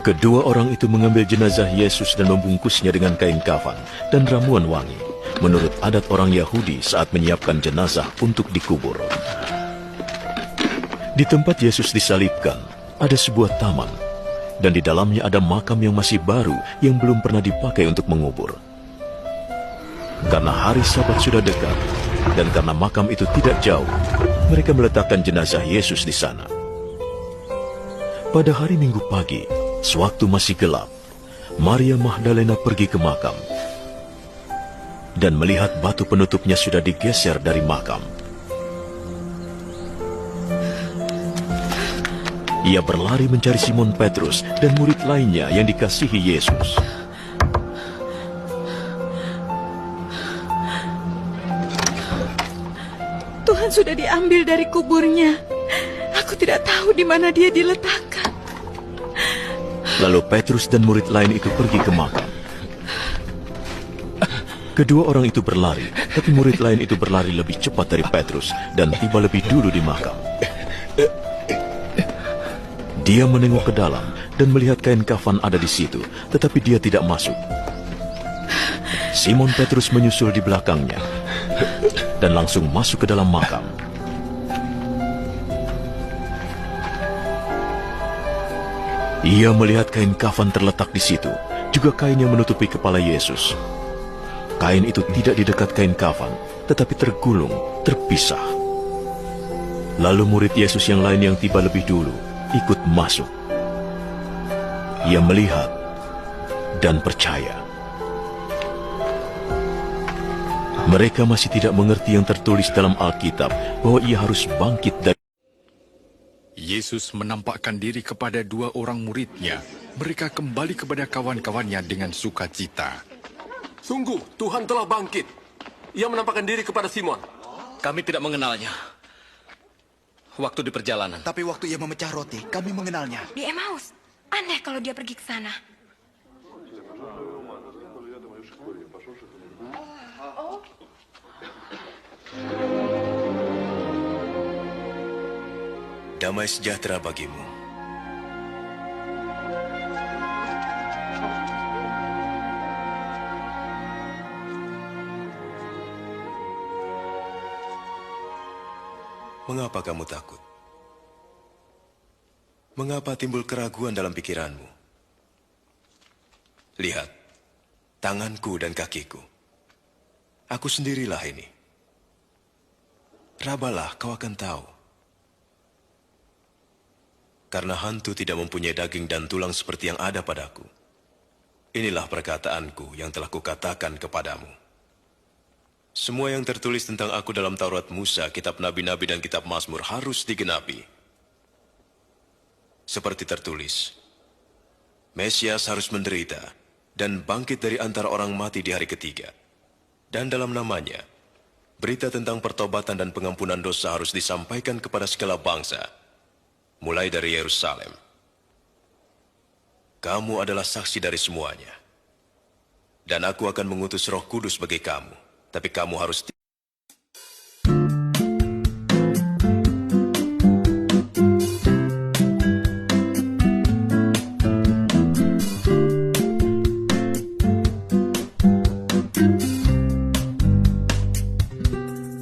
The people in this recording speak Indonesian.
Kedua orang itu mengambil jenazah Yesus dan membungkusnya dengan kain kafan dan ramuan wangi, menurut adat orang Yahudi saat menyiapkan jenazah untuk dikubur. Di tempat Yesus disalibkan, ada sebuah taman, dan di dalamnya ada makam yang masih baru yang belum pernah dipakai untuk mengubur. Karena hari Sabat sudah dekat, dan karena makam itu tidak jauh, mereka meletakkan jenazah Yesus di sana. Pada hari Minggu pagi, sewaktu masih gelap, Maria Magdalena pergi ke makam dan melihat batu penutupnya sudah digeser dari makam. Ia berlari mencari Simon Petrus dan murid lainnya yang dikasihi Yesus. Tuhan sudah diambil dari kuburnya. Aku tidak tahu di mana dia diletakkan. Lalu Petrus dan murid lain itu pergi ke makam. Kedua orang itu berlari, tapi murid lain itu berlari lebih cepat dari Petrus dan tiba lebih dulu di makam. Dia menengok ke dalam dan melihat kain kafan ada di situ, tetapi dia tidak masuk. Simon Petrus menyusul di belakangnya dan langsung masuk ke dalam makam. Ia melihat kain kafan terletak di situ, juga kain yang menutupi kepala Yesus. Kain itu tidak di dekat kain kafan, tetapi tergulung, terpisah. Lalu murid Yesus yang lain yang tiba lebih dulu ikut masuk. Ia melihat dan percaya. Mereka masih tidak mengerti yang tertulis dalam Alkitab bahwa ia harus bangkit dari... Yesus menampakkan diri kepada dua orang muridnya. Mereka kembali kepada kawan-kawannya dengan sukacita. Sungguh, Tuhan telah bangkit. Ia menampakkan diri kepada Simon. Kami tidak mengenalnya. Waktu di perjalanan. Tapi waktu ia memecah roti, kami mengenalnya. Di Emmaus. Aneh kalau dia pergi ke sana. Damai sejahtera bagimu. Mengapa kamu takut? Mengapa timbul keraguan dalam pikiranmu? Lihat, tanganku dan kakiku. Aku sendirilah ini. Rabalah, kau akan tahu. Karena hantu tidak mempunyai daging dan tulang seperti yang ada padaku. Inilah perkataanku yang telah kukatakan kepadamu. Semua yang tertulis tentang aku dalam Taurat Musa, kitab Nabi-Nabi dan kitab Mazmur harus digenapi. Seperti tertulis, Mesias harus menderita dan bangkit dari antara orang mati di hari ketiga. Dan dalam namanya, berita tentang pertobatan dan pengampunan dosa harus disampaikan kepada segala bangsa, mulai dari Yerusalem. Kamu adalah saksi dari semuanya. Dan aku akan mengutus Roh Kudus bagi kamu. Tapi kamu harus